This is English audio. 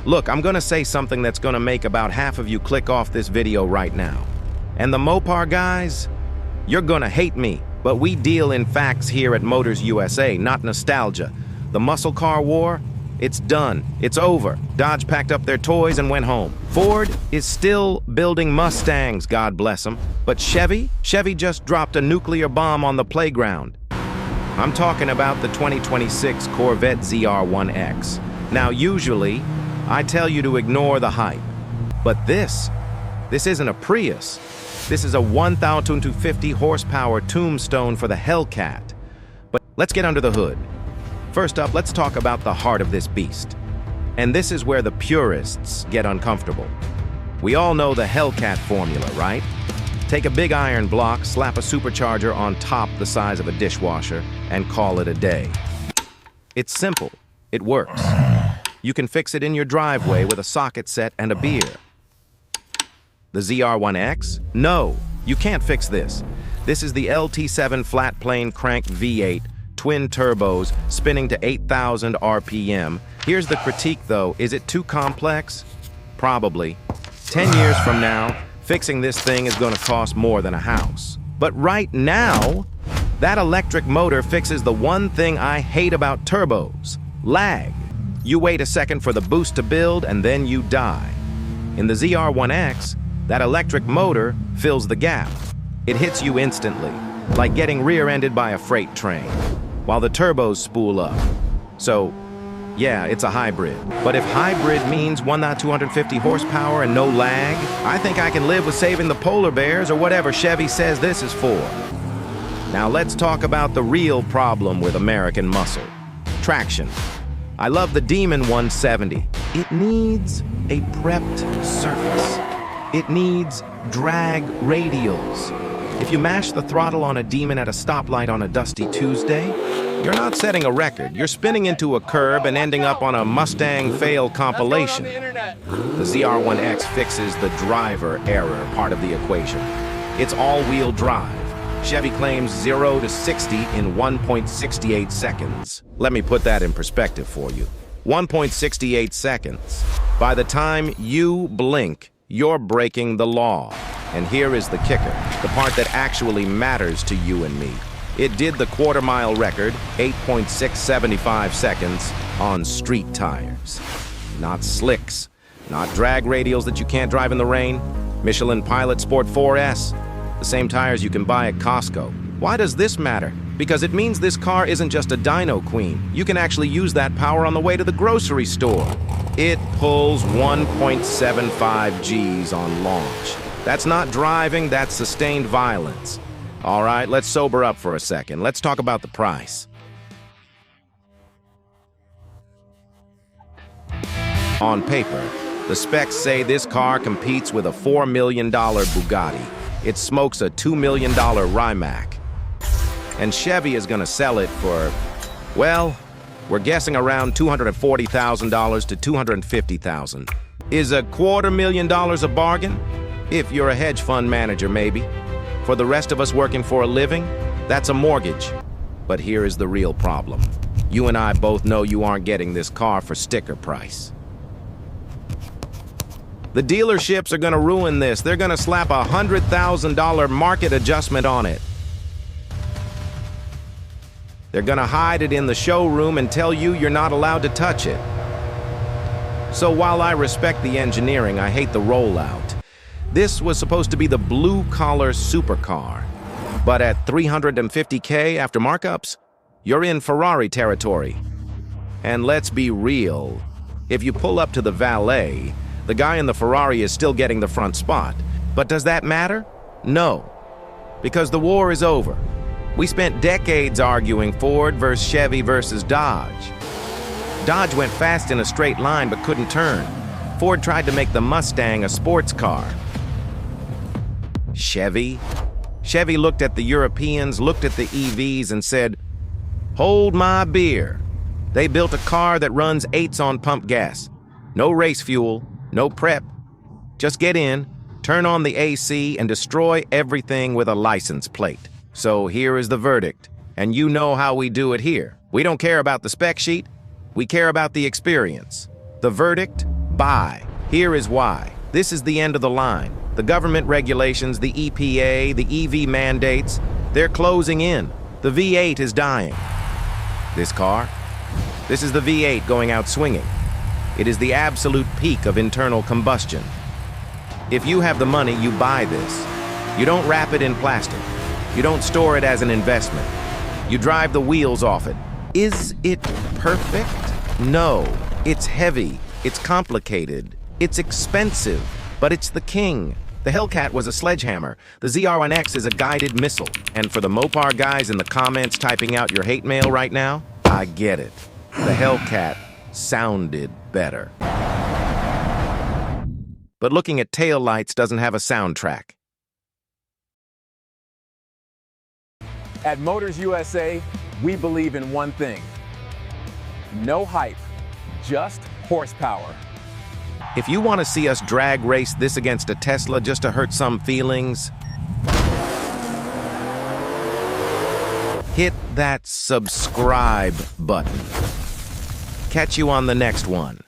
Look, I'm gonna say something that's gonna make about half of you click off this video right now. And the Mopar guys, you're gonna hate me, but we deal in facts here at Motors USA, not nostalgia. The muscle car war, it's done. It's over. Dodge packed up their toys and went home. Ford is still building Mustangs, God bless them. But Chevy just dropped a nuclear bomb on the playground. I'm talking about the 2026 Corvette ZR1X. Now, usually, I tell you to ignore the hype. But this isn't a Prius. This is a 1,250 horsepower tombstone for the Hellcat. But let's get under the hood. First up, let's talk about the heart of this beast. And this is where the purists get uncomfortable. We all know the Hellcat formula, right? Take a big iron block, slap a supercharger on top the size of a dishwasher, and call it a day. It's simple. It works. You can fix it in your driveway with a socket set and a beer. The ZR1X? No, you can't fix this. This is the LT7 flat plane crank V8, twin turbos, spinning to 8,000 RPM. Here's the critique though, is it too complex? Probably. 10 years from now, fixing this thing is gonna cost more than a house. But right now, that electric motor fixes the one thing I hate about turbos: lag. You wait a second for the boost to build and then you die. In the ZR1X, that electric motor fills the gap. It hits you instantly, like getting rear-ended by a freight train, while the turbos spool up. So, yeah, it's a hybrid. But if hybrid means 1,250 horsepower and no lag, I think I can live with saving the polar bears or whatever Chevy says this is for. Now let's talk about the real problem with American muscle: traction. I love the Demon 170. It needs a prepped surface. It needs drag radials. If you mash the throttle on a Demon at a stoplight on a dusty Tuesday, you're not setting a record. You're spinning into a curb and ending up on a Mustang fail compilation. The ZR1X fixes the driver error part of the equation. It's all-wheel drive. Chevy claims 0 to 60 in 1.68 seconds. Let me put that in perspective for you. 1.68 seconds. By the time you blink, you're breaking the law. And here is the kicker, the part that actually matters to you and me. It did the quarter-mile record, 8.675 seconds, on street tires. Not slicks, not drag radials that you can't drive in the rain. Michelin Pilot Sport 4S, the same tires you can buy at Costco. Why does this matter? Because it means this car isn't just a dyno queen. You can actually use that power on the way to the grocery store. It pulls 1.75 Gs on launch. That's not driving, that's sustained violence. All right, let's sober up for a second. Let's talk about the price. On paper, the specs say this car competes with a $4 million Bugatti. It smokes a $2 million Rimac. And Chevy is gonna sell it for, well, we're guessing around $240,000 to $250,000. Is a $250,000 a bargain? If you're a hedge fund manager, maybe. For the rest of us working for a living, that's a mortgage. But here is the real problem. You and I both know you aren't getting this car for sticker price. The dealerships are gonna ruin this. They're gonna slap a $100,000 market adjustment on it. They're gonna hide it in the showroom and tell you you're not allowed to touch it. So while I respect the engineering, I hate the rollout. This was supposed to be the blue-collar supercar. But at $350K after markups, you're in Ferrari territory. And let's be real. If you pull up to the valet, the guy in the Ferrari is still getting the front spot. But does that matter? No. Because the war is over. We spent decades arguing Ford versus Chevy versus Dodge. Dodge went fast in a straight line but couldn't turn. Ford tried to make the Mustang a sports car. Chevy looked at the Europeans, looked at the EVs and said, "Hold my beer." They built a car that runs 8s on pump gas. No race fuel, no prep. Just get in, turn on the AC, and destroy everything with a license plate. So here is the verdict, and you know how we do it here. We don't care about the spec sheet, we care about the experience. The verdict: buy. Here is why. This is the end of the line. The government regulations, the EPA, the EV mandates, they're closing in. The V8 is dying. This car? This is the V8 going out swinging. It is the absolute peak of internal combustion. If you have the money, you buy this. You don't wrap it in plastic. You don't store it as an investment. You drive the wheels off it. Is it perfect? No. It's heavy. It's complicated. It's expensive. But it's the king. The Hellcat was a sledgehammer. The ZR1X is a guided missile. And for the Mopar guys in the comments typing out your hate mail right now, I get it. The Hellcat sounded better. But looking at taillights doesn't have a soundtrack. At Motors USA, we believe in one thing. No hype, just horsepower. If you want to see us drag race this against a Tesla just to hurt some feelings, hit that subscribe button. Catch you on the next one.